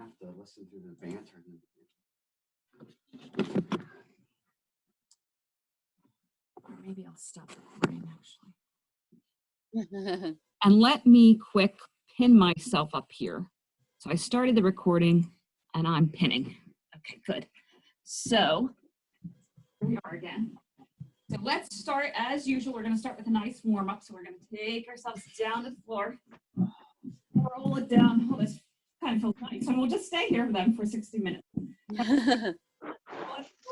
have to listen to the banter. Or maybe I'll stop recording actually. And let me quick pin myself up here. So I started the recording and I'm pinning. Okay, good. So here we are again. So let's start as usual. We're going to start with a nice warm up. So we're going to take ourselves down to the floor, roll it down. Oh, this kind of feels nice. And we'll just stay here then for 60 minutes. Let's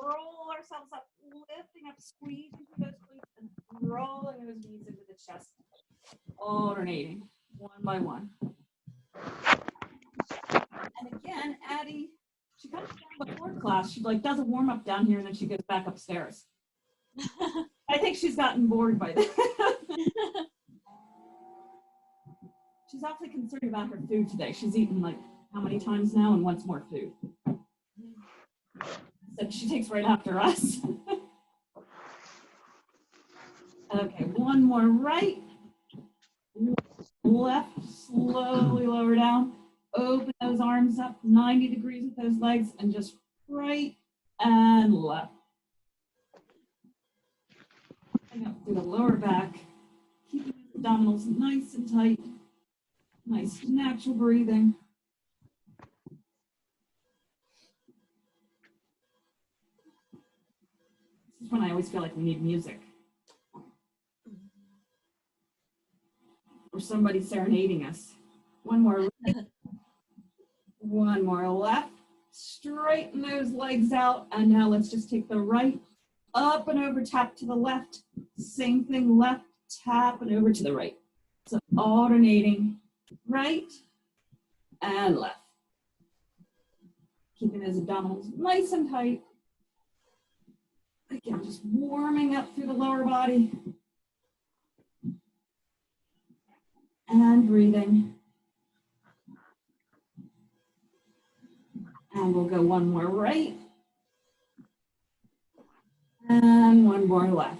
roll ourselves up, lifting up, squeezing through those glutes and rolling those knees into the chest, alternating one by one. And again, Addie, she comes down before class. She like does a warm up down here and then she goes back upstairs. I think she's gotten bored by that. She's awfully concerned about her food today. She's eaten like how many times now and wants more food. So she takes right after us. Okay, one more right. Left, slowly lower down. Open those arms up 90 degrees with those legs and just right and left. And up through the lower back. Keeping the abdominals nice and tight. Nice natural breathing. This is when I always feel like we need music. Or somebody serenading us. One more right. One more left. Straighten those legs out. And now let's just take the right up and over, tap to the left. Same thing, left, tap and over to the right. So alternating right and left. Keeping those abdominals nice and tight. Again, just warming up through the lower body. And breathing. And we'll go one more right. And one more left.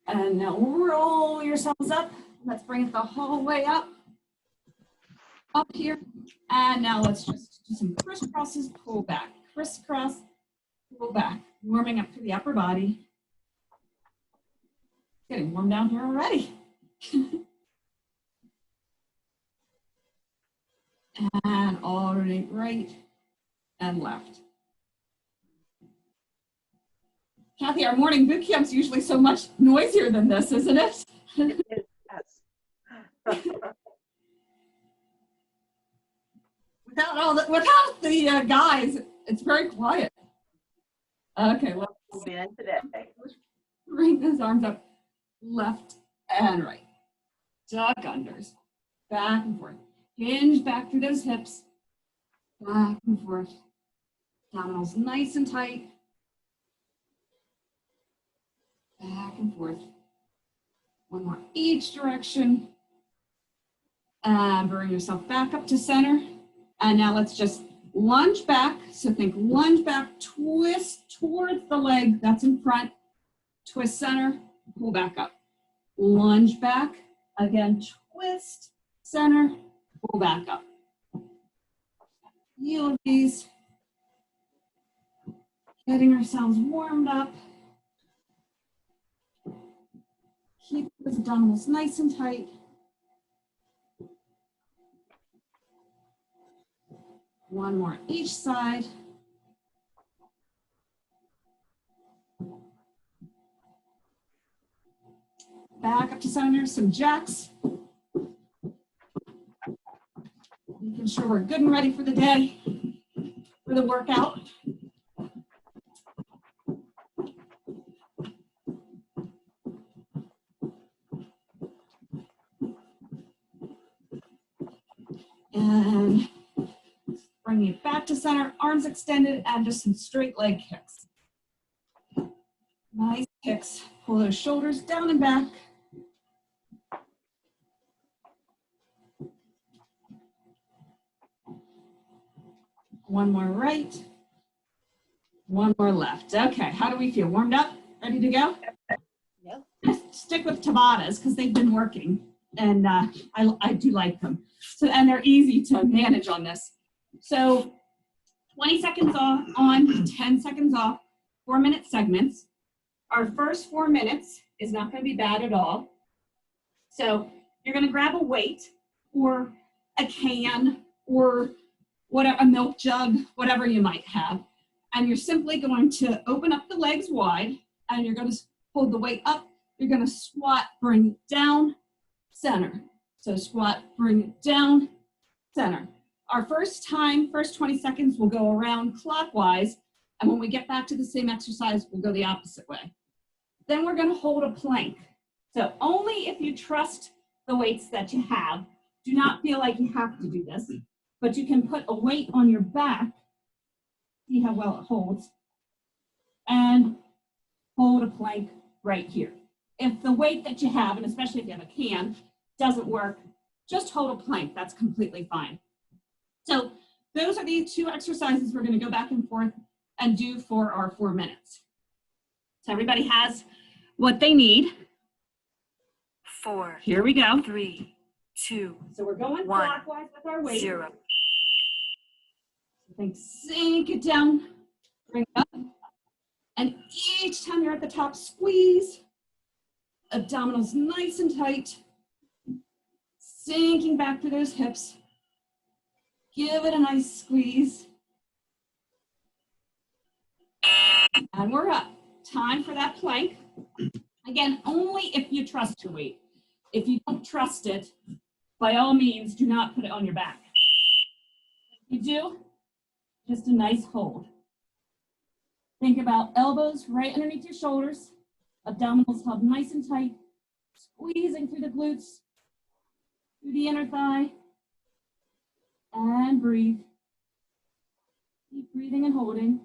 And now roll yourselves up. Let's bring it the whole way up. Up here. And now let's just do some crisscrosses, pull back. Crisscross, pull back. Warming up through the upper body. Getting warm down here already. And alternate right and left. Kathy, our morning boot camp's usually so much noisier than this, isn't it? Yes. without the guys, it's very quiet. Okay, let's today. bring those arms up, left and right. Duck unders, back and forth. Hinge back through those hips, back and forth. Abdominals nice and tight. Back and forth. One more each direction. And bring yourself back up to center. And now let's just lunge back. So think lunge back, twist towards the leg that's in front. Twist center, pull back up. Lunge back, again, twist, center, pull back up. Feel these. Getting ourselves warmed up. Keep those abdominals nice and tight. One more each side. Back up to center, some jacks. Making sure we're good and ready for the day, for the workout. And bring it back to center, arms extended, and just some straight leg kicks. Nice kicks. Pull those shoulders down and back. One more right. One more left. Okay, how do we feel? Warmed up? Ready to go? Yep. Stick with Tabatas because they've been working, and I do like them. So, and they're easy to manage on this. So 20 seconds on, 10 seconds off, 4-minute segments. Our first 4 minutes is not going to be bad at all. So you're going to grab a weight or a can or whatever, a milk jug, whatever you might have. And you're simply going to open up the legs wide and you're going to hold the weight up. You're going to squat, bring it down, center. So squat, bring it down, center. Our first 20 seconds, we'll go around clockwise. And when we get back to the same exercise, we'll go the opposite way. Then we're going to hold a plank. So only if you trust the weights that you have. Do not feel like you have to do this, but you can put a weight on your back, see how well it holds, and hold a plank right here. If the weight that you have, and especially if you have a can, doesn't work, just hold a plank. That's completely fine. So those are the 2 exercises we're going to go back and forth and do for our 4 minutes. So everybody has what they need. 4. Here we go. 3, 2. So we're going 1, clockwise with our weight. 0. Think sink it down, bring it up. And each time you're at the top, squeeze. Abdominals nice and tight. Sinking back to those hips. Give it a nice squeeze. And we're up. Time for that plank. Again, only if you trust your weight. If you don't trust it, by all means, do not put it on your back. If you do, just a nice hold. Think about elbows right underneath your shoulders, abdominals held nice and tight, squeezing through the glutes, through the inner thigh, and breathe. Keep breathing and holding.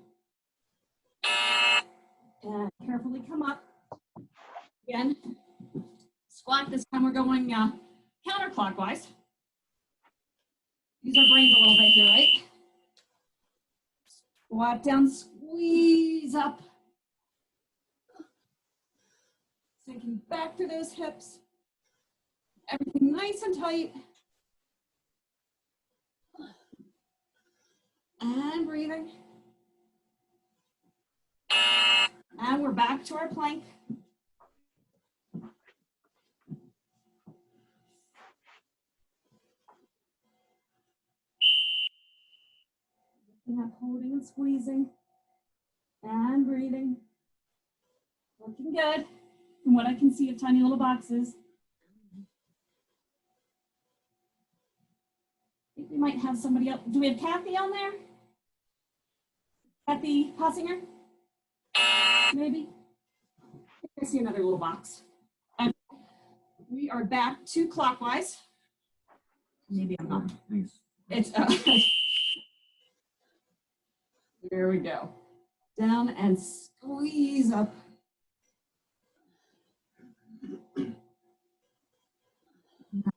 And carefully come up. Again, squat. This time we're going counterclockwise. Use our brains a little bit here, right? Squat down, squeeze up. Sinking back to those hips. Everything nice and tight. And breathing. And we're back to our plank. Holding and squeezing. And breathing. Looking good. From what I can see of tiny little boxes. I think we might have somebody else. Do we have Kathy on there? Kathy Possinger? Maybe? I see another little box. And we are back to clockwise. Maybe I'm not. Thanks. It's there we go. Down and squeeze up.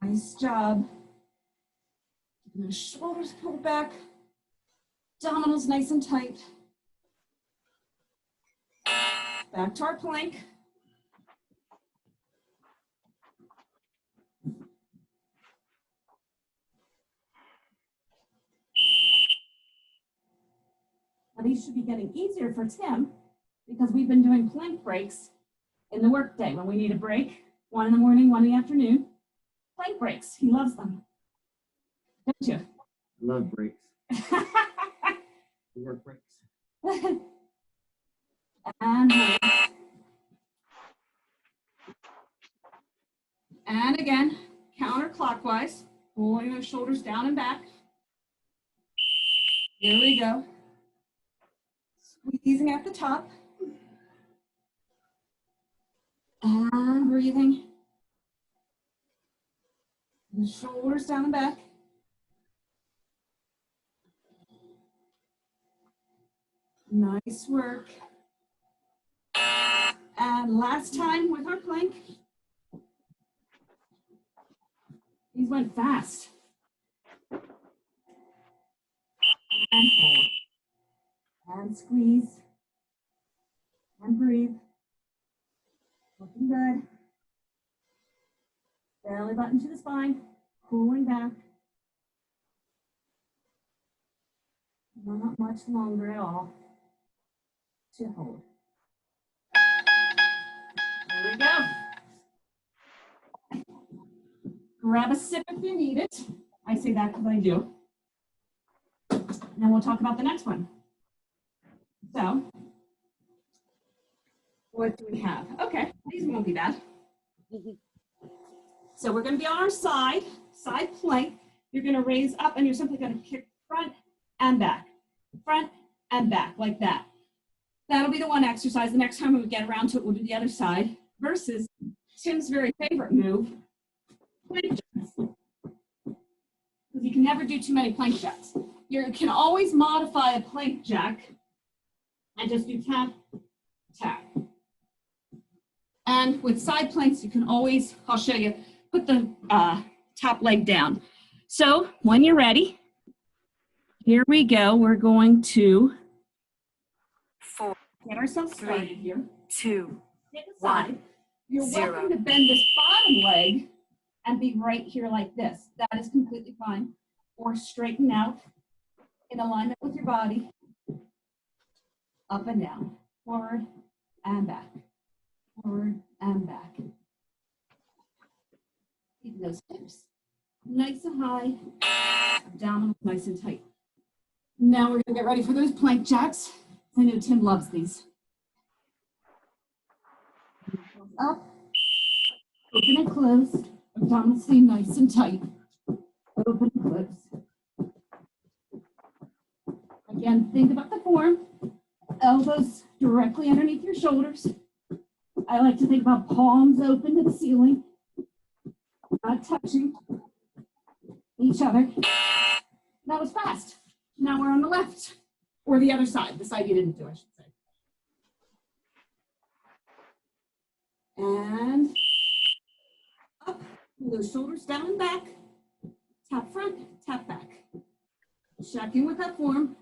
Nice job. The shoulders pulled back. Abdominals nice and tight. Back to our plank. Now these should be getting easier for Tim because we've been doing plank breaks in the workday when we need a break. 1 in the morning, 1 in the afternoon. Plank breaks. He loves them. Don't you? Love breaks. Work breaks. And hold. And again, counterclockwise, pulling those shoulders down and back. Here we go. Squeezing at the top. And breathing. The shoulders down and back. Nice work. And last time with our plank. These went fast. And hold. And squeeze. And breathe. Looking good. Belly button to the spine. Pulling back. Not much longer at all to hold. There we go. Grab a sip if you need it. I say that because I do. And then we'll talk about the next one. So, what do we have? Okay, these won't be bad. So we're going to be on our side plank. You're going to raise up and you're simply going to kick front and back, like that. That'll be the one exercise. The next time we get around to it, we'll do the other side versus Tim's very favorite move, plank jacks. Because you can never do too many plank jacks. You can always modify a plank jack and just do tap, tap. And with side planks, you can always, I'll show you, put the top leg down. So when you're ready, here we go. We're going to 4, get ourselves started 3, here. 2, Take a side. 1, You're 0. welcome to bend this bottom leg and be right here like this. That is completely fine. Or straighten out in alignment with your body. Up and down, forward and back, forward and back. Keeping those hips nice and high, abdominals nice and tight. Now we're gonna get ready for those plank jacks. I know Tim loves these. Up, open and close, abdominals stay nice and tight. Open and close. Again, think about the form. Elbows directly underneath your shoulders. I like to think about palms open to the ceiling, not touching each other. That was fast. Now we're on the left, or the other side, the side you didn't do, I should say. And up, pull those shoulders down and back, tap front, tap back. Check in with that form.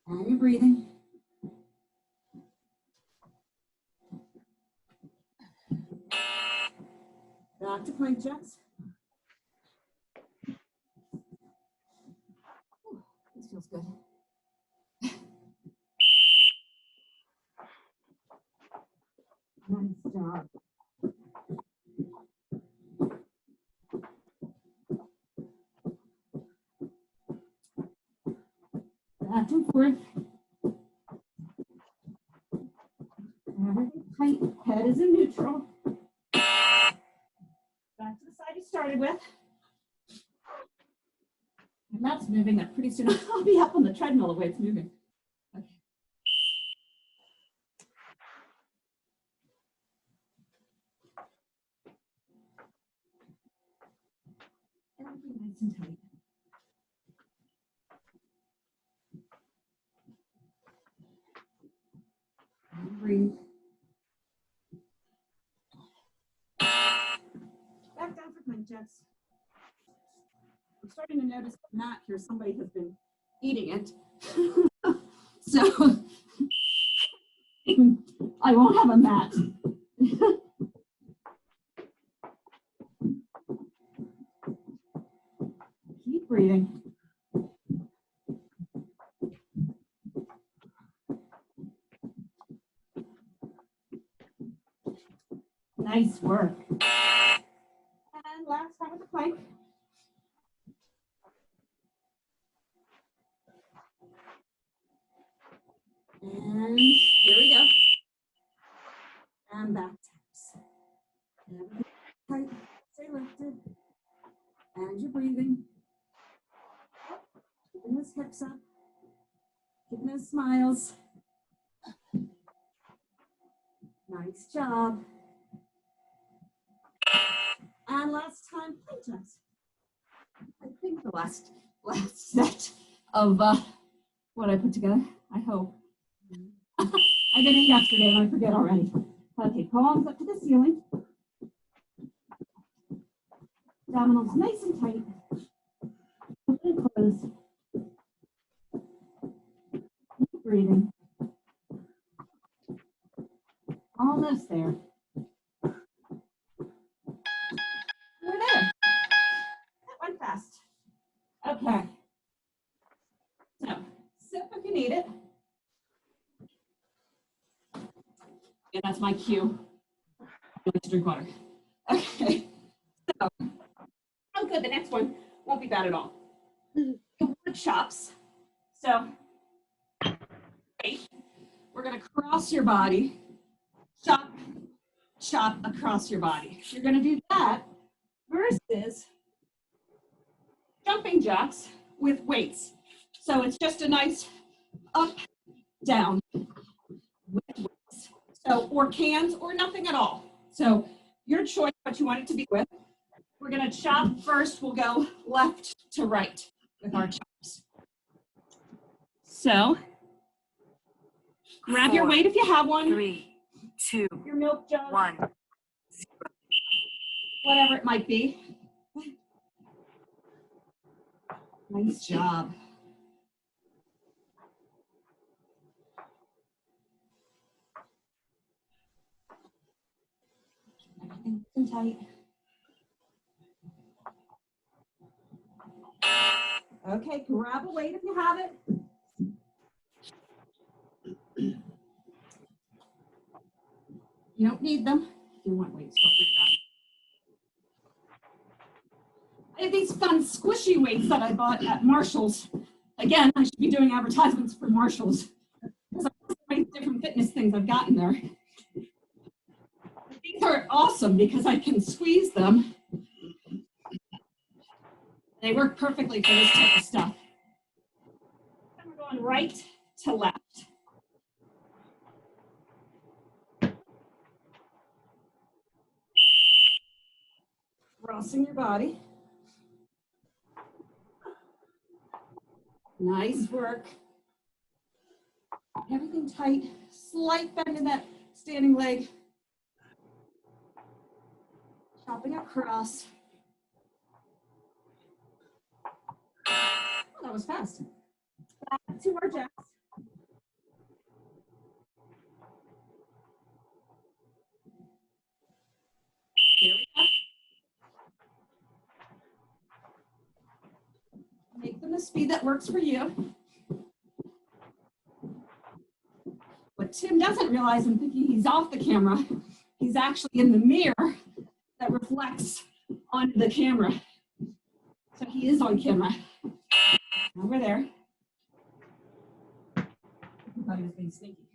And you're breathing. Back to plank jacks. This feels good. Nice job. Back and forth. Everything tight. Head is in neutral. Back to the side you started with. And that's moving up pretty soon. I'll be up on the treadmill the way it's moving. Okay. Everything nice and tight. And breathe. Back down for plank jacks. I'm starting to notice the mat here, somebody has been eating it. So I won't have a mat. Keep breathing. Nice work. And last time with the plank. And here we go. And back taps. Everything tight, stay lifted. And you're breathing. Keeping those hips up. Keeping those smiles. Nice job. And last time, plank jacks. I think the last set of what I put together, I hope. I did it yesterday and I forget already. Okay, palms up to the ceiling. Abdominals nice and tight. Open and close. Keep breathing. Almost there. We're there. my cue. I like to drink water. Okay. So, oh good, the next one won't be bad at all. Wood chops. So, we're gonna cross your body, chop, chop across your body. You're gonna do that versus jumping jacks with weights. So it's just a nice up, down with weights. So, or cans or nothing at all. So your choice what you want it to be with. We're gonna chop first. We'll go left to right with our chops. So grab your 4, weight if you have one. 3, 2, Your milk jug, 1. whatever it might be. Nice job. Everything nice and tight. Okay, grab a weight if you have it. You don't need them. If you want weights, feel free to grab them. I have these fun squishy weights that I bought at Marshall's. Again, I should be doing advertisements for Marshall's because I have so many different fitness things I've gotten there. But these are awesome because I can squeeze them. They work perfectly for this type of stuff. And we're going right to left. Crossing your body. Nice work. Everything tight. Slight bend in that standing leg. Chopping across. Oh, that was fast. Back to our jacks. Here we go. Make them the speed that works for you. What Tim doesn't realize, I'm thinking he's off the camera, he's actually in the mirror that reflects onto the camera. So he is on camera. Over there. I thought he was being sneaky.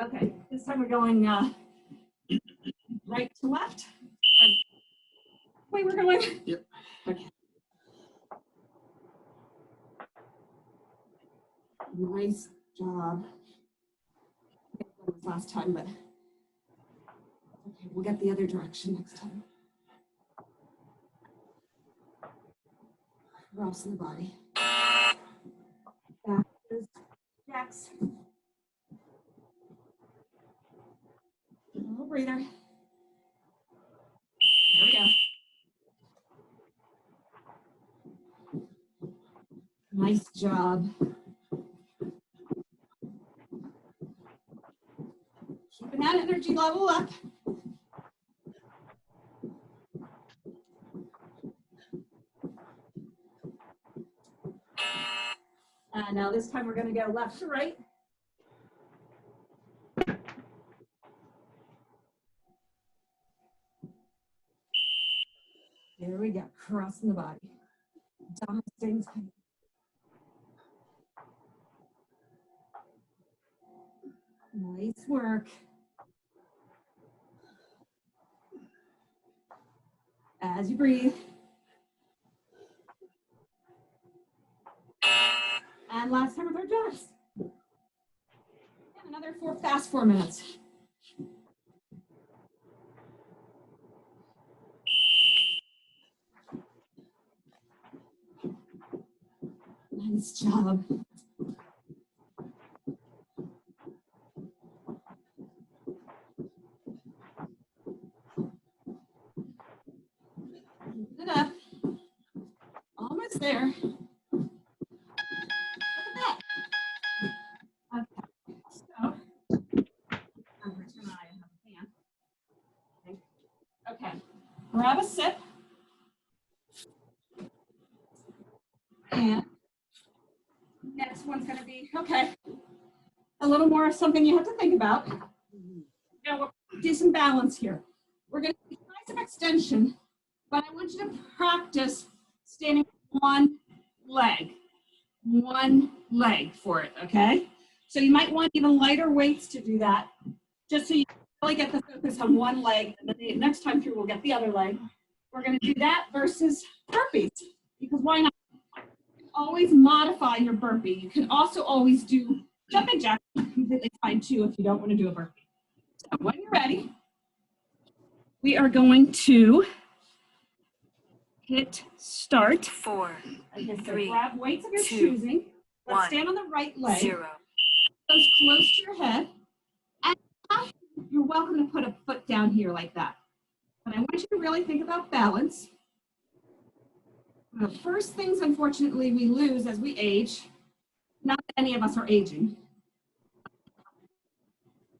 Okay, this time we're going right to left. Wait, we're going. Yep. Okay. Nice job. I didn't do this last time, but okay, we'll get the other direction next time. Crossing the body. Back is jacks. A little breather. There we go. Nice job. Keeping that energy level up. Now this time we're going to go left to right. There we go, crossing the body. Down staying tight. Nice work. As you breathe. And last time with our jacks. And another fast 4 minutes. Nice job. Keep it up. Almost there. Look at that. Okay, so I'm going to turn on, I have a fan. Okay, grab a sip. And next one's going to be, okay, a little more of something you have to think about. Now, do some balance here. We're going to do tricep extension, but I want you to practice standing one leg for it, okay? So you might want even lighter weights to do that, just so you really get the focus on one leg, and then the next time through we'll get the other leg. We're going to do that versus burpees, because why not? Always modify your burpee. You can also always do jumping jacks, completely fine too if you don't want to do a burpee. So when you're ready, we are going to hit start. 4, Okay, so 3, grab weights of your 2, choosing. Let's 1, stand on the right leg. 0. Goes close to your head. And you're welcome to put a foot down here like that. But I want you to really think about balance. The first things, unfortunately, we lose as we age, not that any of us are aging.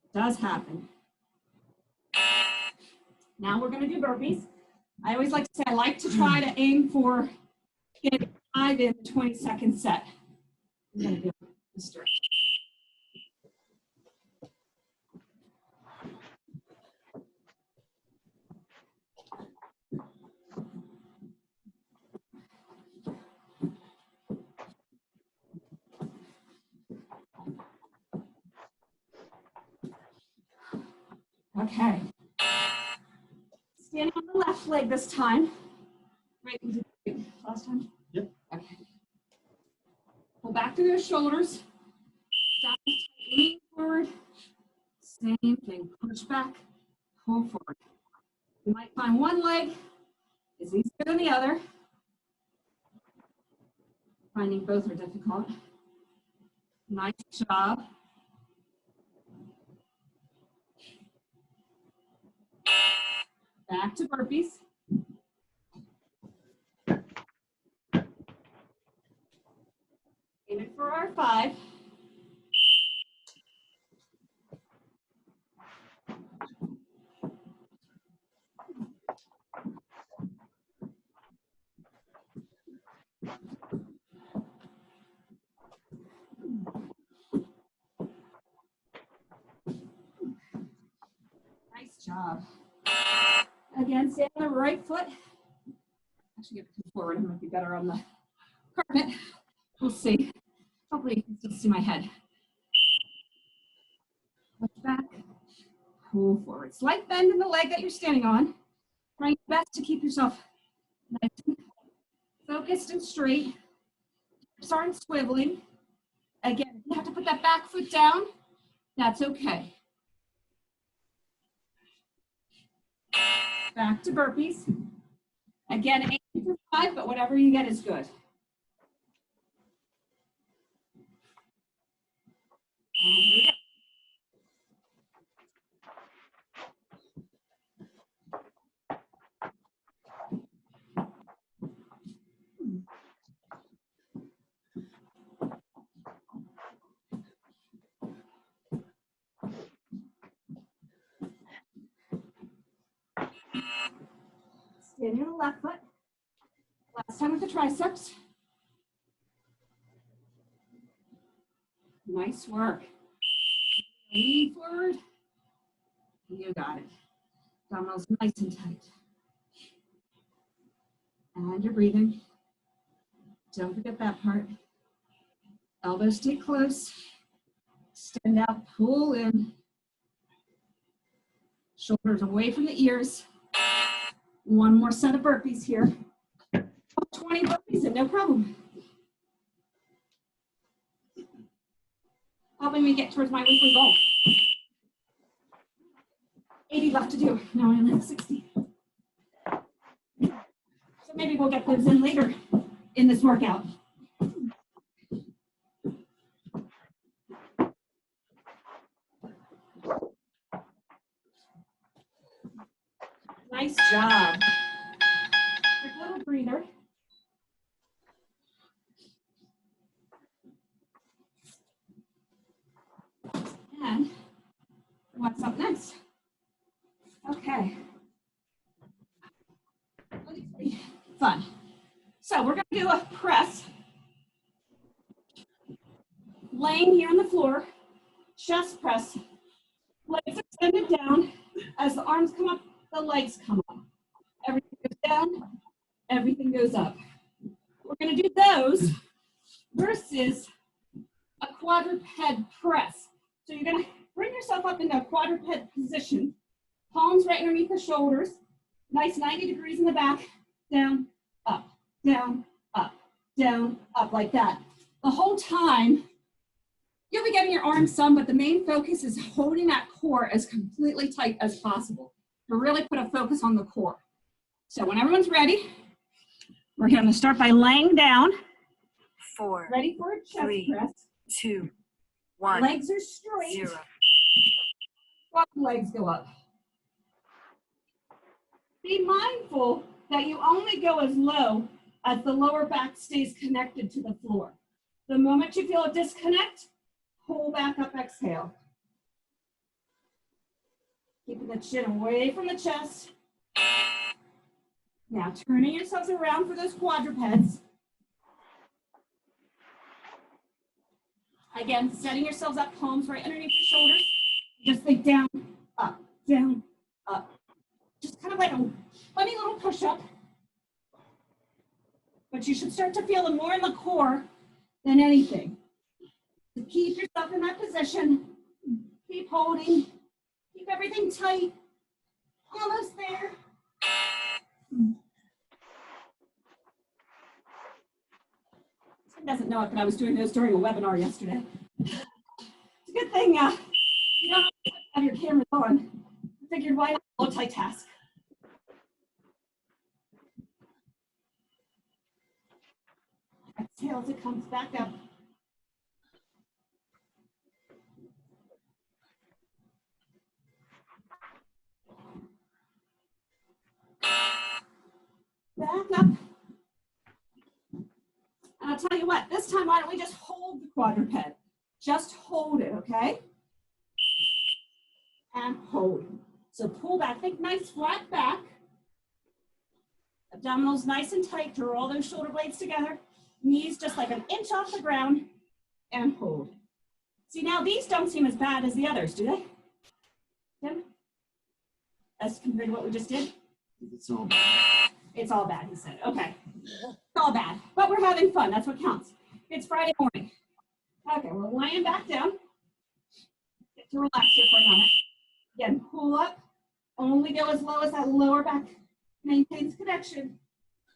It does happen. Now we're going to do burpees. I always like to say I like to try to aim for getting 5 in the 20-second set. I'm going to do this direction. Okay. Standing on the left leg this time. Right, we did it last time? Yep. Okay. Pull back through your shoulders. Lean forward. Same thing. Push back. Pull forward. You might find one leg is easier than the other. Finding both are difficult. Nice job. Back to burpees. Aiming for our 5. Nice job. Again, stand on the right foot. Actually, get it forward. It might be better on the carpet. We'll see. Hopefully, you can still see my head. Push back. Pull forward. Slight bend in the leg that you're standing on. Try your best to keep yourself nice and focused and straight. Hips aren't swiveling. Again, if you have to put that back foot down, that's okay. Back to burpees. Again, aim for 5, but whatever you get is good. And here we go. Standing on the left foot. Last time with the triceps. Nice work. Lean forward. You got it. Abdominals nice and tight. And you're breathing. Don't forget that part. Elbows stay close. Extend out, pull in. Shoulders away from the ears. One more set of burpees here. 20 burpees and no problem. Helping me get towards my weekly goal. 80 left to do. Now I only have 60. So maybe we'll get those in later in this workout. Nice job. Quick little breather. And what's up next? Okay. Fun. So we're going to do a press. Laying here on the floor, chest press Legs extended down. As the arms come up, the legs come up. Everything goes down, everything goes up. We're going to do those versus a quadruped press. So you're going to bring yourself up into a quadruped position. Palms right underneath the shoulders. Nice 90 degrees in the back. Down, up, down, up, down, up, like that. The whole time, you'll be getting your arms some, but the main focus is holding that core as completely tight as possible to really put a focus on the core. So when everyone's ready, we're going to start by laying down. 4, Ready for a chest 3, press. 2, 1, Legs are straight. 0. Legs go up. Be mindful that you only go as low as the lower back stays connected to the floor. The moment you feel a disconnect, pull back up, exhale. Keeping the chin away from the chest. Now turning yourselves around for those quadrupeds. Again, setting yourselves up, palms right underneath the shoulders. Just think down, up, down, up. Just kind of like a funny little push-up. But you should start to feel it more in the core than anything. So keep yourself in that position. Keep holding. Keep everything tight. Almost there. Someone doesn't know it, but I was doing those during a webinar yesterday. It's a good thing you don't have your cameras on. I figured why not multitask. Exhale as it comes back up. Back up. And I'll tell you what, this time, why don't we just hold the quadruped? Just hold it, okay? And hold. So pull back, think nice flat back. Abdominals nice and tight, draw all those shoulder blades together. Knees just like an inch off the ground and hold. See, now these don't seem as bad as the others, do they? Tim? As compared to what we just did? It's all bad. It's all bad, he said. Okay. It's all bad, but we're having fun. That's what counts. It's Friday morning. Okay, we're laying back down. Get to relax here for a moment. Again, pull up. Only go as low as that lower back maintains connection.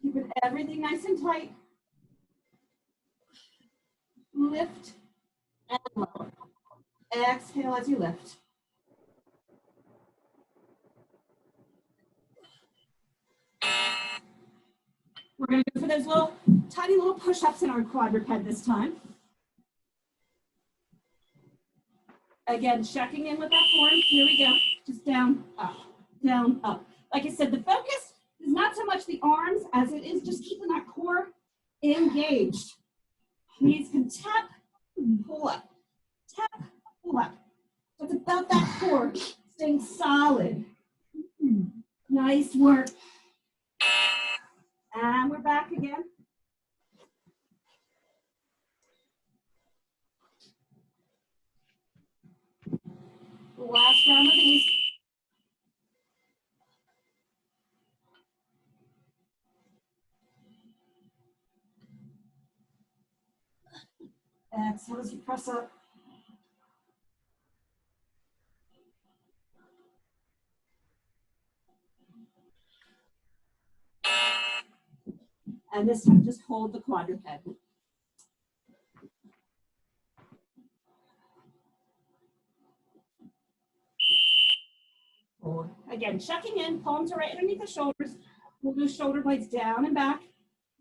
Keeping everything nice and tight. Lift and lower. Exhale as you lift. We're going to go for those little, tiny little push-ups in our quadruped this time. Again, checking in with that form. Here we go. Just down, up, down, up. Like I said, the focus is not so much the arms as it is just keeping that core engaged. Knees can tap, pull up, tap, pull up. So it's about that core staying solid. Nice work. And we're back again. The last round of these. Exhale as you press up. And this time, just hold the quadruped. Hold. Again, checking in, palms are right underneath the shoulders. We'll do shoulder blades down and back.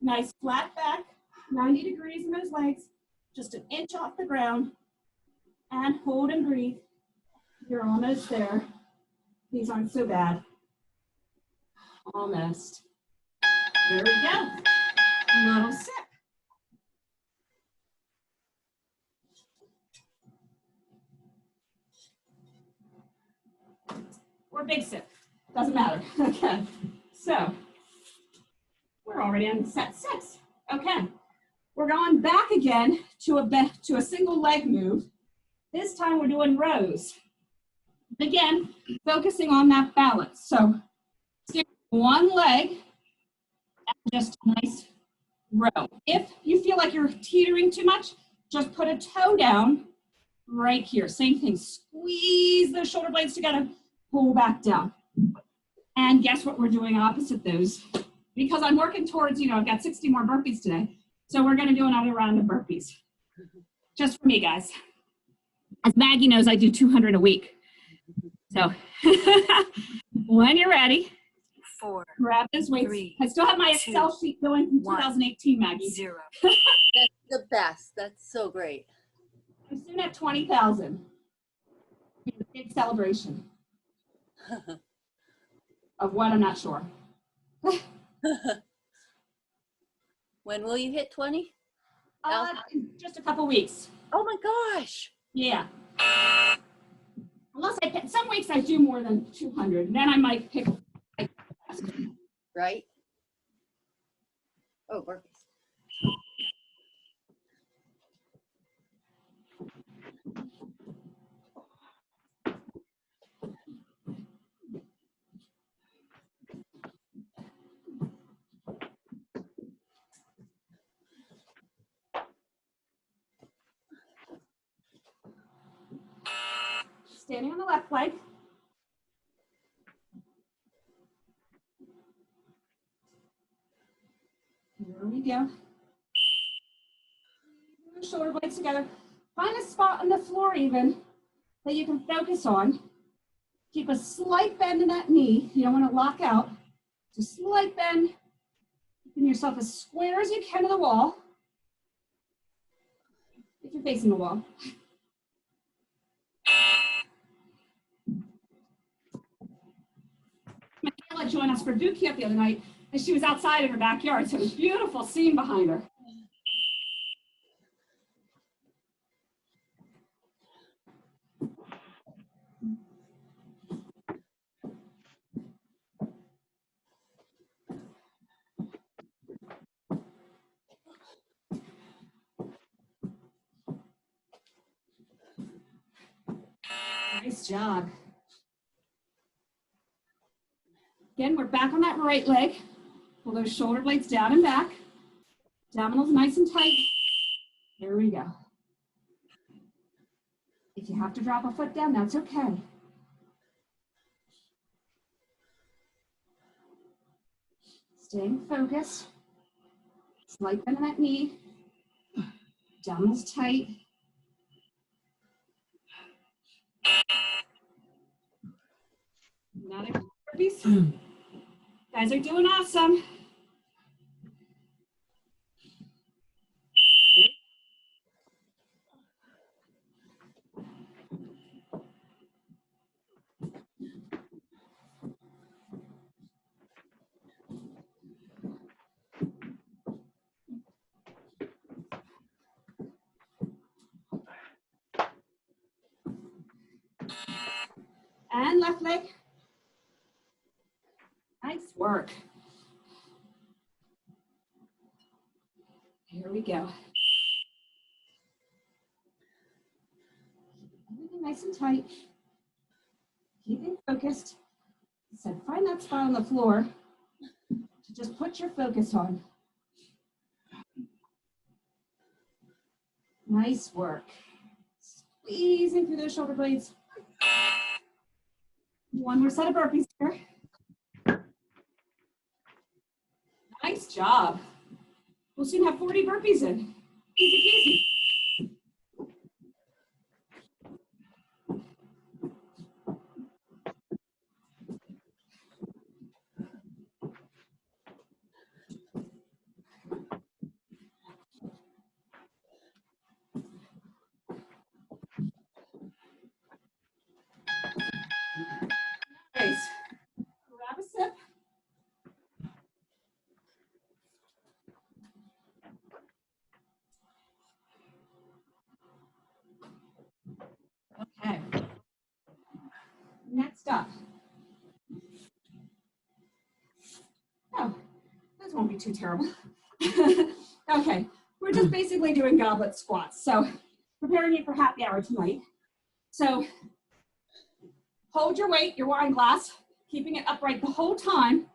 Nice flat back, 90 degrees in those legs. Just an inch off the ground. And hold and breathe. You're almost there. These aren't so bad. Almost. There we go. Little sip. Or big sip. Doesn't matter. Okay. So we're already on set 6. Okay. We're going back again to a single leg move. This time we're doing rows. Again, focusing on that balance. So stick one leg and just a nice row. If you feel like you're teetering too much, just put a toe down right here. Same thing. Squeeze those shoulder blades together, pull back down. And guess what we're doing opposite those? Because I'm working towards, I've got 60 more burpees today. So we're going to do another round of burpees. Just for me, guys. As Maggie knows, I do 200 a week. So when you're ready, 4, grab those weights. 3, I still have my Excel sheet going from 1, 2018, Maggie. 0. That's the best. That's so great. I'm soon at 20,000. Big celebration of what I'm not sure. When will you hit 20? In just a couple weeks. Oh my gosh. Yeah. Unless I pick, some weeks I do more than 200, and then I might pick. Right? Oh, burpees. Standing on the left leg. Here we go. Shoulder blades together. Find a spot on the floor even that you can focus on. Keep a slight bend in that knee. You don't want to lock out. Just slight bend. Keeping yourself as square as you can to the wall. If you're facing the wall. Michaela joined us for boot camp the other night, and she was outside in her backyard, so it was a beautiful scene behind her. Nice job. Again, we're back on that right leg. Pull those shoulder blades down and back. Abdominals nice and tight. There we go. If you have to drop a foot down, that's okay. Staying focused. Slight bend in that knee. Abdominals tight. Another burpees. Guys are doing awesome. And left leg. Nice work. Here we go. Everything nice and tight. Keeping focused. I said, find that spot on the floor to just put your focus on. Nice work. Squeezing through those shoulder blades. One more set of burpees here. Nice job. We'll soon have 40 burpees in. Easy peasy. Nice. Grab a sip. Okay. Next up. Oh, this won't be too terrible. Okay, we're just basically doing goblet squats. So preparing you for happy hour tonight. So hold your weight, your wine glass, keeping it upright the whole time.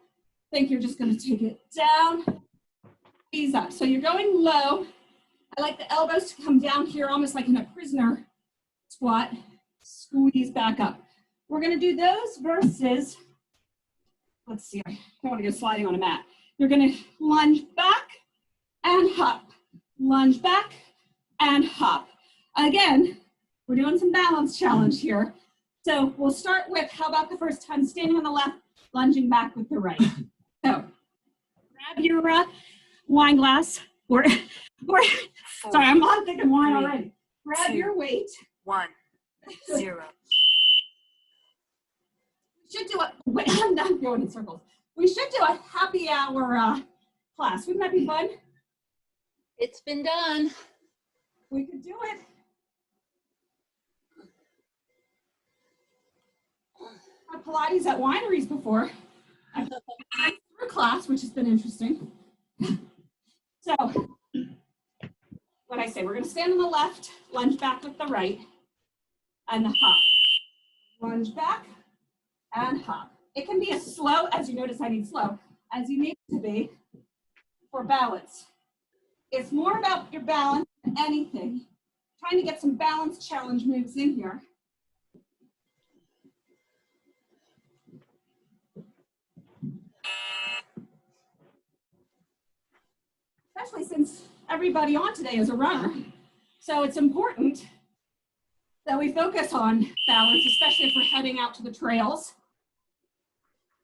Think you're just going to take it down, ease up. So you're going low. I like the elbows to come down here, almost like in a prisoner squat. Squeeze back up. We're going to do those versus, let's see, I don't want to go sliding on a mat. You're going to lunge back and hop. Lunge back and hop. Again, we're doing some balance challenge here. So we'll start with, how about the first time, standing on the left, lunging back with the right. So grab your wine glass. Sorry, I'm thinking wine already. Grab your weight. 1, 0. We should do I'm not going in circles. We should do a happy hour class. Wouldn't that be fun? It's been done. We could do it. I've Pilates at wineries before. I've been through a class, which has been interesting. So, what I say, we're going to stand on the left, lunge back with the right, and the hop. Lunge back and hop. It can be as slow as you notice I need slow, as you need to be for balance. It's more about your balance than anything. Trying to get some balance challenge moves in here. Especially since everybody on today is a runner. So it's important that we focus on balance, especially if we're heading out to the trails.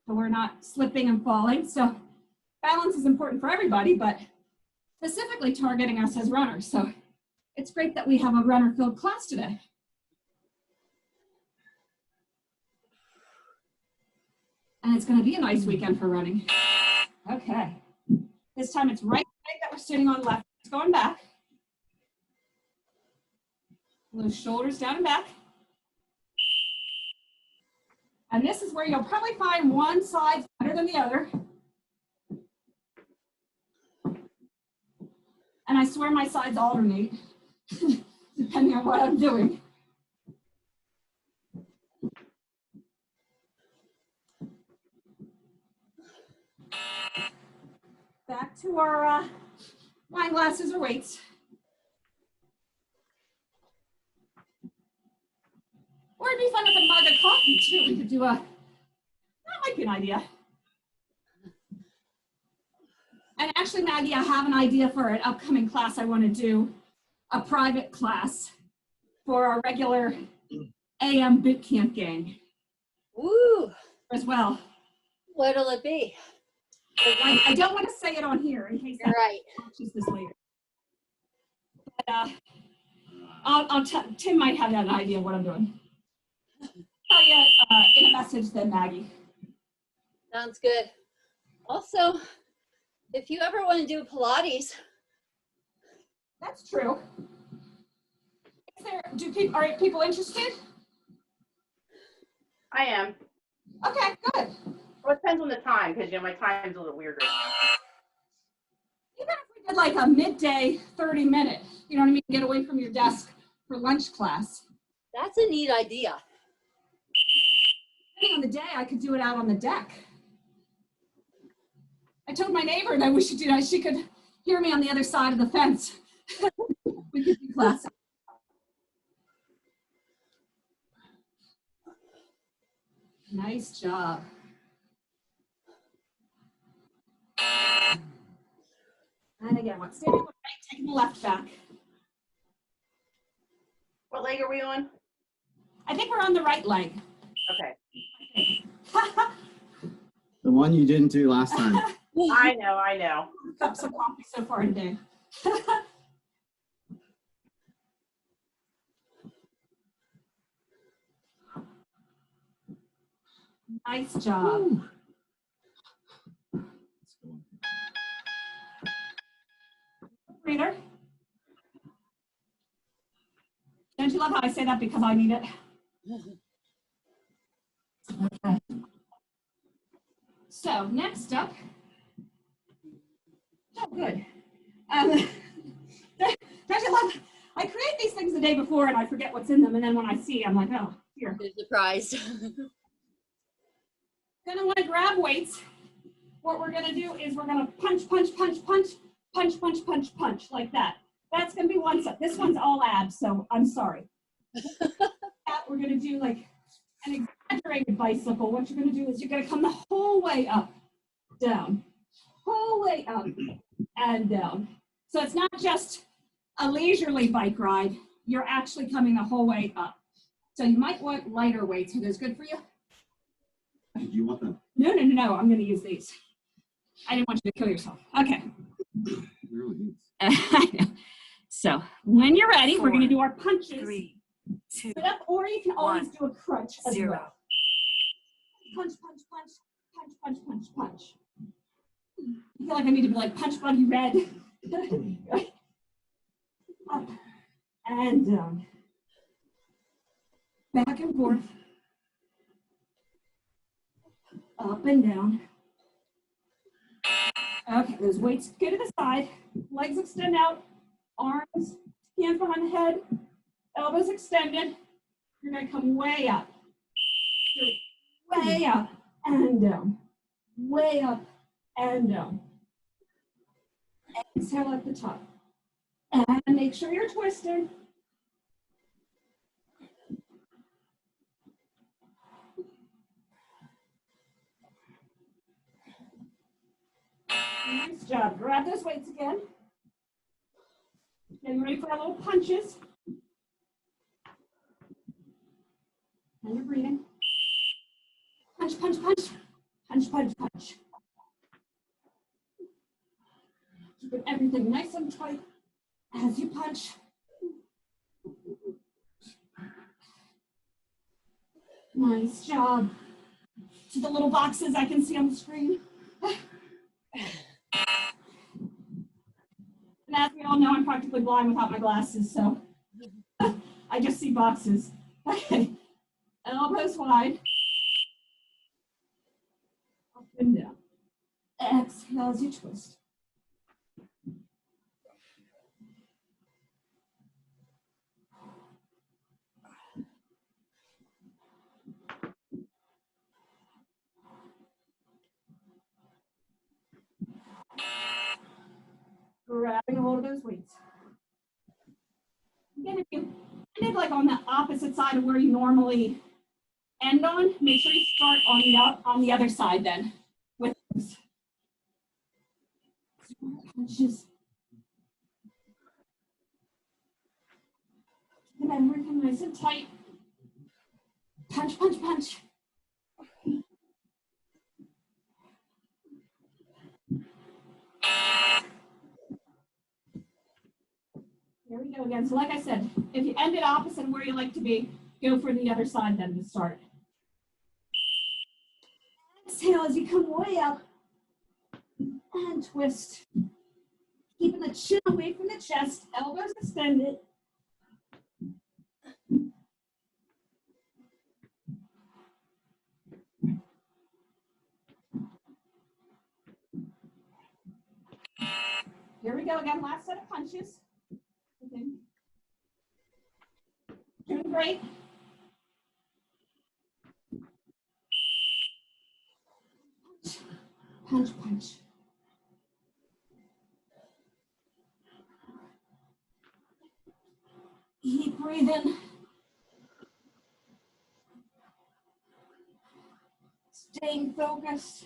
So we're not slipping and falling. So balance is important for everybody, but specifically targeting us as runners. So it's great that we have a runner-filled class today. And it's going to be a nice weekend for running. Okay. This time it's right leg that we're sitting on, left. It's going back. Those shoulders down and back. And this is where you'll probably find one side better than the other. And I swear my sides alternate, depending on what I'm doing. Back to our wine glasses or weights. Or it'd be fun with a mug of coffee too. We could do that might be an idea. And actually, Maggie, I have an idea for an upcoming class. I want to do a private class for our regular AM boot camp gang. Woo! As well. What'll it be? I don't want to say it on here in case You're right. watches this later. But Tim might have an idea of what I'm doing. Tell you in a message then, Maggie. Sounds good. Also, if you ever want to do Pilates, That's true. Are people interested? I am. Okay, good. Well, it depends on the time, because, my time's a little weird right now. Even if we did like a midday 30-minute, you know what I mean? Get away from your desk for lunch class. that's a neat idea. Depending on the day, I could do it out on the deck. I told my neighbor that we should do that. She could hear me on the other side of the fence. We could do class. Nice job. And again, what's standing on the right, taking the left back. What leg are we on? I think we're on the right leg. Okay. The one you didn't do last time. I know. Cups of coffee so far today. Nice job. Breather. Don't you love how I say that because I need it? Okay. So next up, oh good. Don't you love, I create these things the day before and I forget what's in them, and then when I see, I'm like, oh, here. You're surprised. Gonna want to grab weights. What we're gonna do is we're gonna punch, punch, punch, punch, punch, punch, punch, punch, like that. That's gonna be one set. This one's all abs, so I'm sorry. That we're gonna do like an exaggerated bicycle. What you're gonna do is you're gonna come the whole way up, down, whole way up and down. So it's not just a leisurely bike ride. You're actually coming the whole way up. So you might want lighter weights. Are those good for you? Do you want them? No. I'm gonna use these. I didn't want you to kill yourself. Okay. Really? So when you're ready, we're going to 4, do our punches. 3, 2, Sit up, or you can always 1, do a crunch as 0. well. Punch, punch, punch, punch, punch, punch, punch. I feel like I need to be like punch Buddy Red. Up and down. Back and forth. Up and down. Okay, those weights go to the side. Legs extend out. Arms, hands behind the head. Elbows extended. You're going to come way up. Way up and down. Way up and down. Exhale at the top. And make sure you're twisted. Nice job. Grab those weights again. Getting ready for our little punches. And you're breathing. Punch, punch, punch. Punch, punch, punch. Keep everything nice and tight as you punch. Nice job. To the little boxes I can see on the screen. And as we all know, I'm practically blind without my glasses, so I just see boxes. Okay, elbows wide. Up and down. Exhale as you twist. Grabbing a hold of those weights. Again, if you end like on the opposite side of where you normally end on, make sure you start on the other side then with those punches. Keep everything nice and tight. Punch, punch, punch. Here we go again. So like I said, if you end it opposite of where you like to be, go for the other side then to start. Exhale as you come way up and twist. Keeping the chin away from the chest, elbows extended. Here we go again, last set of punches. Okay. Doing great. Punch, punch, punch. Keep breathing. Staying focused.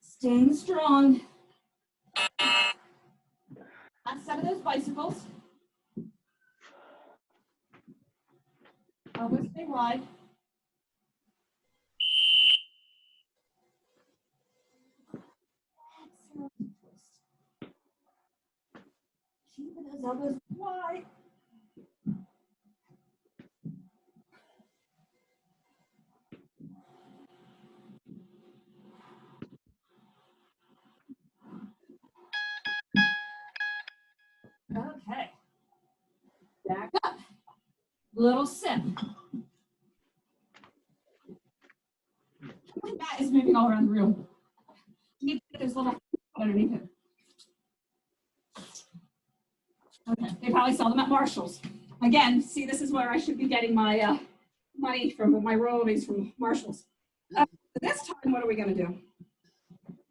Staying strong. Last set of those bicycles. Elbows stay wide. Exhale, twist. Keeping those elbows wide. Okay. Back up. Little sip. My bat is moving all around the room. You need to get those little underneath it. Okay, they probably sell them at Marshall's. Again, see, this is where I should be getting my money from my royalties from Marshalls. This time, what are we going to do?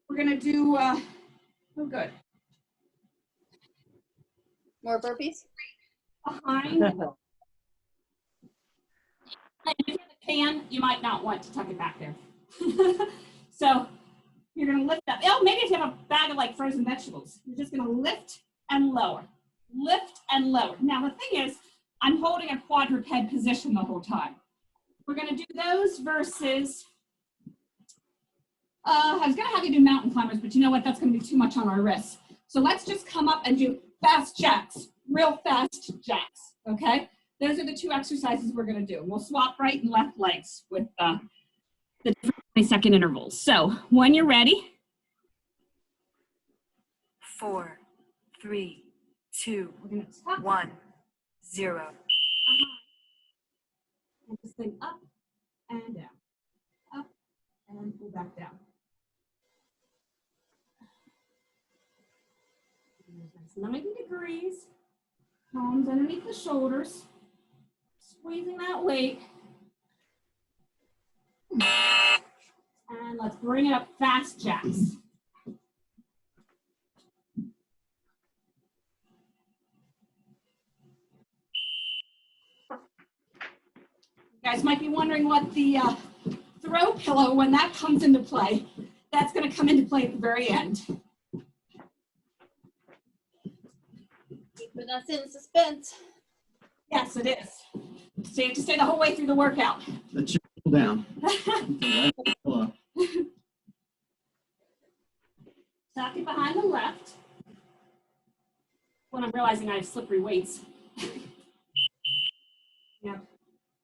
We're going to do, oh, good. More burpees? Behind. And if you have a can, you might not want to tuck it back there. So you're going to lift up. Oh, maybe if you have a bag of like frozen vegetables, you're just going to lift and lower. Lift and lower. Now the thing is, I'm holding a quadruped position the whole time. We're going to do those versus, I was going to have you do mountain climbers, but you know what? That's going to be too much on our wrists. So let's just come up and do fast jacks, real fast jacks, okay? Those are the two exercises we're going to do. We'll swap right and left legs with the different 20-second intervals. So when you're ready. 4, 3, 2, 1, 0. And this thing up and down, up and pull back down. Nice 90 degrees, palms underneath the shoulders, squeezing that weight. And let's bring it up fast jacks. You guys might be wondering what the throw pillow, when that comes into play, that's going to come into play at the very end. Keeping us in suspense. Yes, it is. So you have to stay the whole way through the workout. Let you cool down. Pillow. Tuck it behind the left. When I'm realizing I have slippery weights. Yep.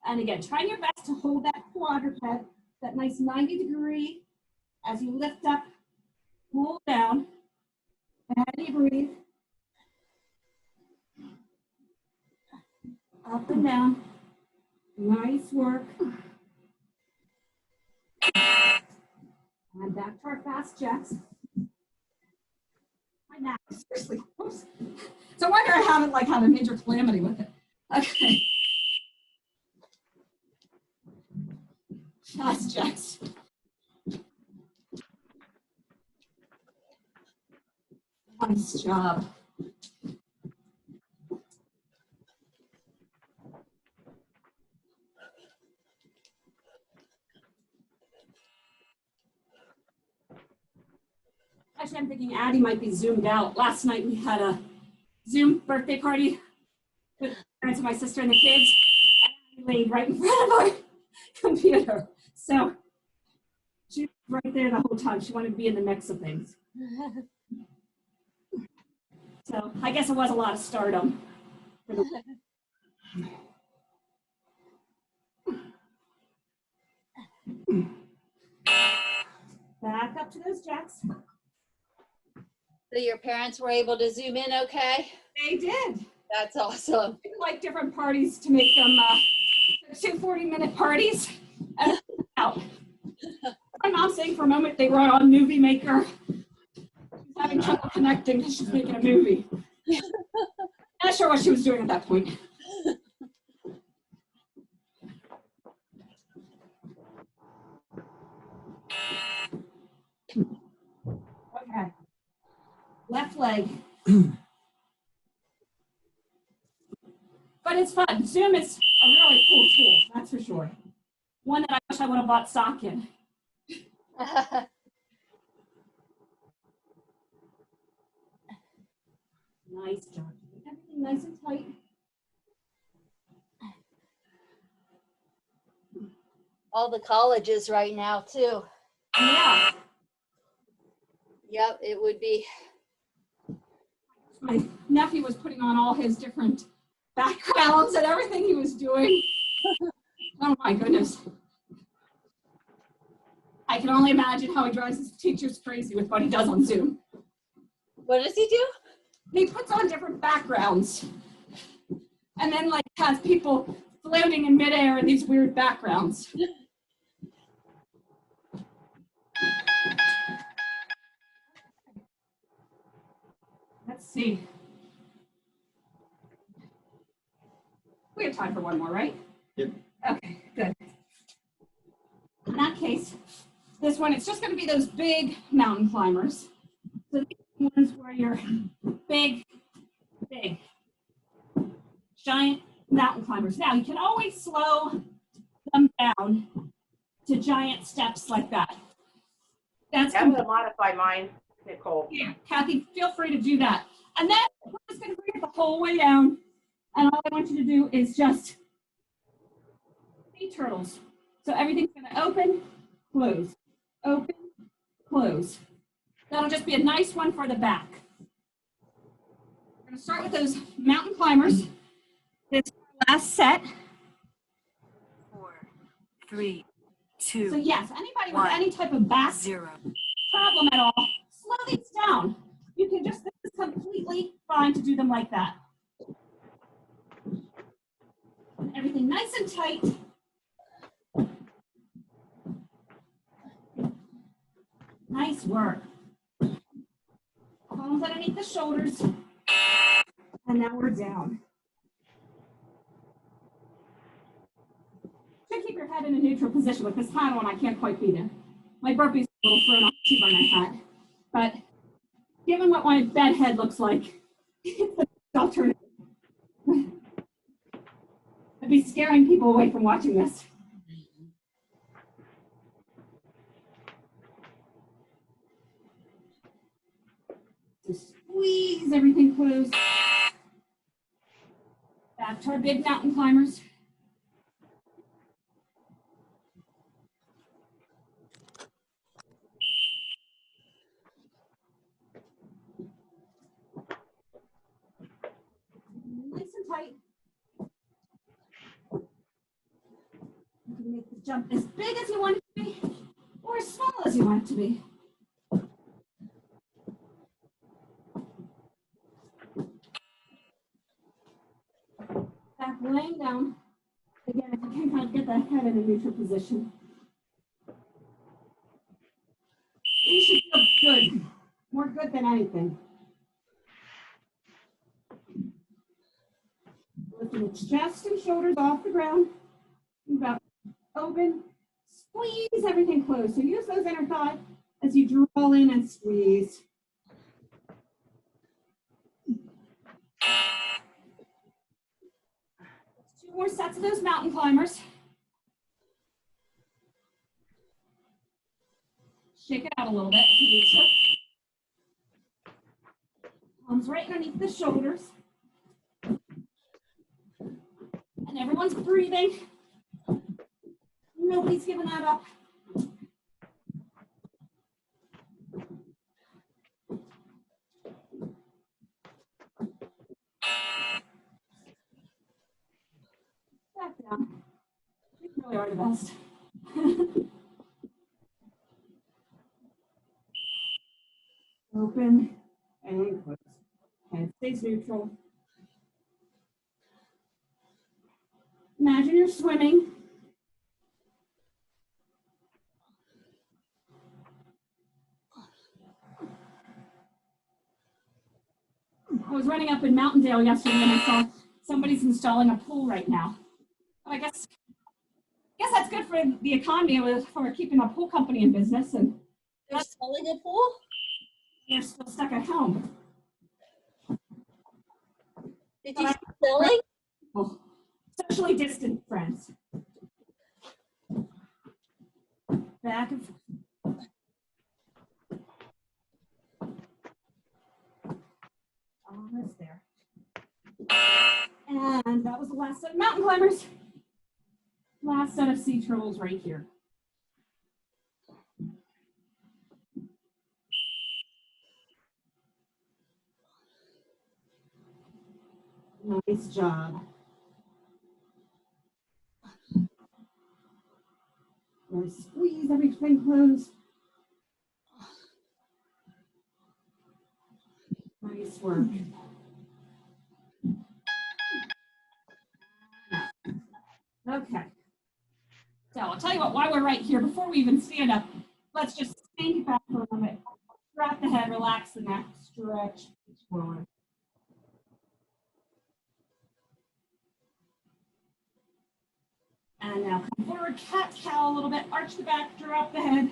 And again, trying your best to hold that quadruped, that nice 90 degree as you lift up, pull down, and you breathe. Up and down. Nice work. And back to our fast jacks. My neck, seriously. Oops. So wonder I haven't like had a major calamity with it. Okay. Fast jacks. Nice job. Actually, I'm thinking Addie might be zoomed out. Last night we had a Zoom birthday party with the parents of my sister and the kids. And Addie laid right in front of our computer. So she was right there the whole time. She wanted to be in the mix of things. So I guess it was a lot of stardom. Back up to those jacks. So your parents were able to zoom in okay? They did. That's awesome. Like different parties to make them 2 40-minute parties. And out. My mom's saying for a moment they were on Movie Maker. She's having trouble connecting because she's making a movie. Not sure what she was doing at that point. Okay. Left leg. But it's fun. Zoom is a really cool tool, that's for sure. One that I wish I would have bought stock in. Nice job. Everything nice and tight. All the colleges right now too. Yeah. Yep, it would be. My nephew was putting on all his different backgrounds and everything he was doing. Oh my goodness. I can only imagine how he drives his teachers crazy with what he does on Zoom. What does he do? He puts on different backgrounds and then like has people floating in midair in these weird backgrounds. Let's see. We have time for one more, right? Yep. Okay. Good. In that case, this one, it's just going to be those big mountain climbers. So these ones where you're big, giant mountain climbers. Now, you can always slow them down to giant steps like that. That's I'm going to modify mine, Nicole. yeah, Kathy, feel free to do that. And then we're just going to bring it the whole way down. And all I want you to do is just sea turtles. So everything's going to open, close, open, close. That'll just be a nice one for the back. We're going to start with those mountain climbers. This is our last set. 4, 3, 2, So yes, anybody with one, any type of back 0. problem at all, slow these down. You can just, this is completely fine to do them like that. And everything nice and tight. Nice work. Palms underneath the shoulders. And now we're down. Should keep your head in a neutral position. With this hat on, I can't quite be there. My burpee's a little thrown off too by my hat. But given what my bed head looks like, it's the alternative. I'd be scaring people away from watching this. So squeeze everything closed. Back to our big mountain climbers. Nice and tight. You can make the jump as big as you want it to be, or as small as you want it to be. Back laying down. Again, if you can kind of get the head in a neutral position. You should feel good, more good than anything. Lifting the chest and shoulders off the ground. About open, squeeze everything closed. So use those inner thighs as you draw in and squeeze. Two more sets of those mountain climbers. Shake it out a little bit if you need to. Palms right underneath the shoulders. And everyone's breathing. Nobody's giving that up. Back down. We really are the best. Open and close. Head stays neutral. Imagine you're swimming. I was running up in Mountaindale yesterday and I saw somebody's installing a pool right now. I guess that's good for the economy, for keeping a pool company in business, and They're selling a pool? they're still stuck at home. Did you say selling? Oh, socially distant friends. Back and forth. Almost there. And that was the last set of mountain climbers. Last set of sea turtles right here. Nice job. Really squeeze everything closed. Nice work. Okay. So I'll tell you what, while we're right here, before we even stand up, let's just sink back for a moment. Drop the head, relax the neck, stretch forward. And now come forward, cat-cow a little bit, arch the back, drop the head.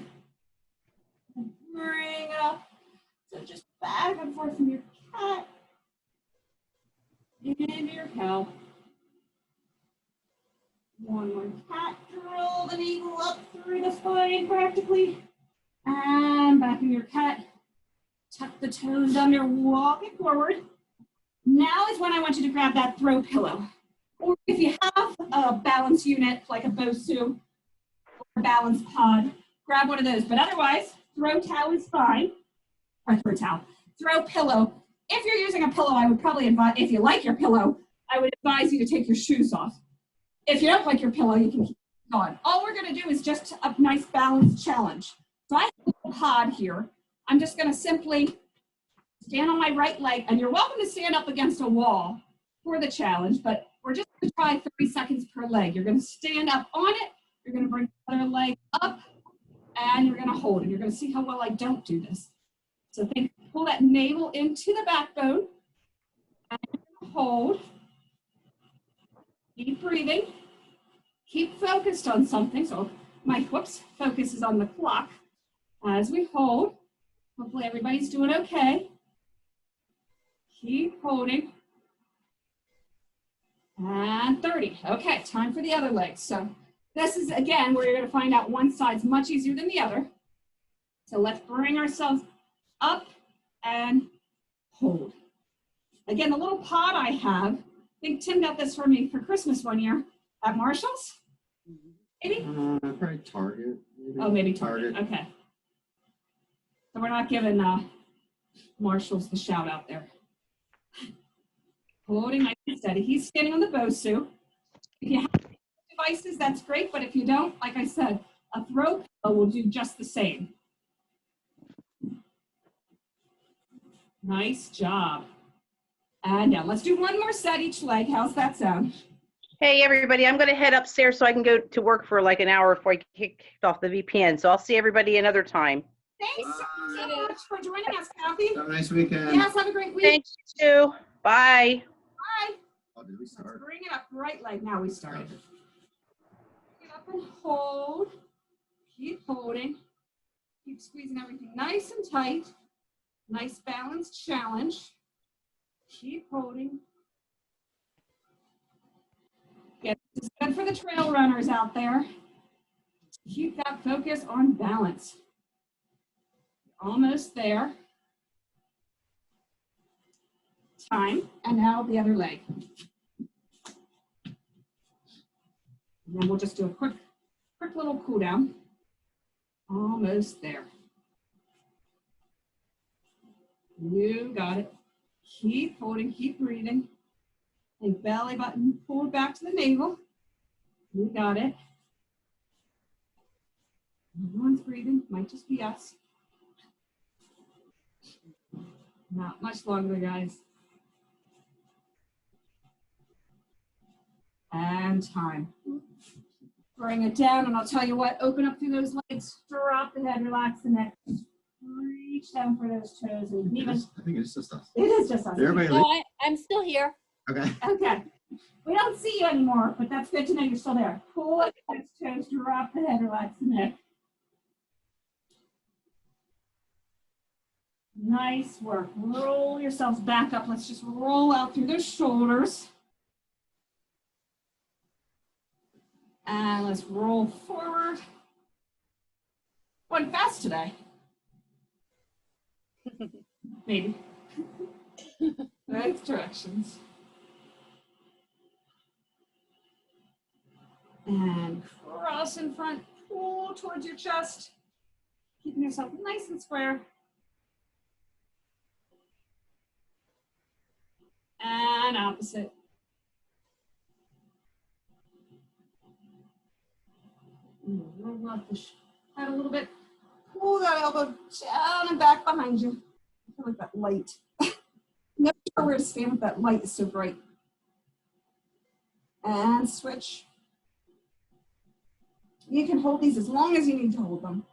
And bring it up. So just back and forth from your cat into your cow. One more cat, drill the navel up through the spine practically. And back in your cat. Tuck the toes under, walk it forward. Now is when I want you to grab that throw pillow. Or if you have a balance unit like a BOSU or a balance pod, grab one of those. But otherwise, throw towel is fine. Or throw towel. Throw pillow. If you're using a pillow, I would probably advise, if you like your pillow, I would advise you to take your shoes off. If you don't like your pillow, you can keep it going. All we're going to do is just a nice balance challenge. So I have a little pod here. I'm just going to simply stand on my right leg, and you're welcome to stand up against a wall for the challenge, but we're just going to try 30 seconds per leg. You're going to stand up on it, you're going to bring the other leg up, and you're going to hold it. You're going to see how well I don't do this. So think, pull that navel into the backbone, and you're going to hold. Keep breathing. Keep focused on something. So my focus is on the clock as we hold. Hopefully everybody's doing okay. Keep holding. And 30. Okay, time for the other leg. So this is, again, where you're going to find out one side's much easier than the other. So let's bring ourselves up and hold. Again, the little pod I have, I think Tim got this for me for Christmas one year at Marshall's. Maybe? Probably Target. Maybe. Oh, maybe Target. Okay. So we're not giving Marshall's the shout out there. Holding nice and steady. He's standing on the BOSU. If you have devices, that's great. But if you don't, like I said, a throw pillow will do just the same. Nice job. And now let's do one more set each leg. How's that sound? Hey, everybody, I'm going to head upstairs so I can go to work for like an hour before I get kicked off the VPN. So I'll see everybody another time. Thanks so much for joining us, Kathy. Have a nice weekend. Yes, have a great week. Thanks, you too. Bye. Bye. Oh, did we Let's start? bring it up. Right leg. Now we started. Bring it up and hold. Keep holding. Keep squeezing everything nice and tight. Nice balanced challenge. Keep holding. Yeah, this is good for the trail runners out there. Keep that focus on balance. Almost there. Time. And now the other leg. And then we'll just do a quick little cool down. Almost there. You got it. Keep holding, keep breathing. And belly button pulled back to the navel. You got it. Everyone's breathing, might just be us. Not much longer, guys. And time. Bring it down, and I'll tell you what, open up through those legs, drop the head, relax the neck. Reach down for those toes. And even, I think it's just us. it is just us. Did everybody No, leave? I'm still here. Okay. Okay. We don't see you anymore, but that's good to know you're still there. Pull up those toes, drop the head, relax the neck. Nice work. Roll yourselves back up. Let's just roll out through those shoulders. And let's roll forward. Went fast today. Maybe. Both directions. And cross in front, pull towards your chest. Keeping yourself nice and square. And opposite. Roll up the head a little bit. Pull that elbow down and back behind you. I feel like that light. Never sure where to stand with that light. It's so bright. And switch. You can hold these as long as you need to hold them.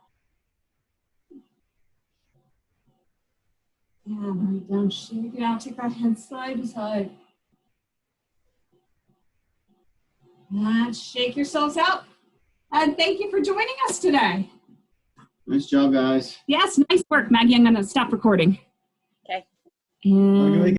And bring it down, shake it out. Take that head side to side. Shake yourselves out. And thank you for joining us today. Nice job, guys. Yes, nice work, Maggie. I'm going to stop recording. Okay. And Have a good weekend.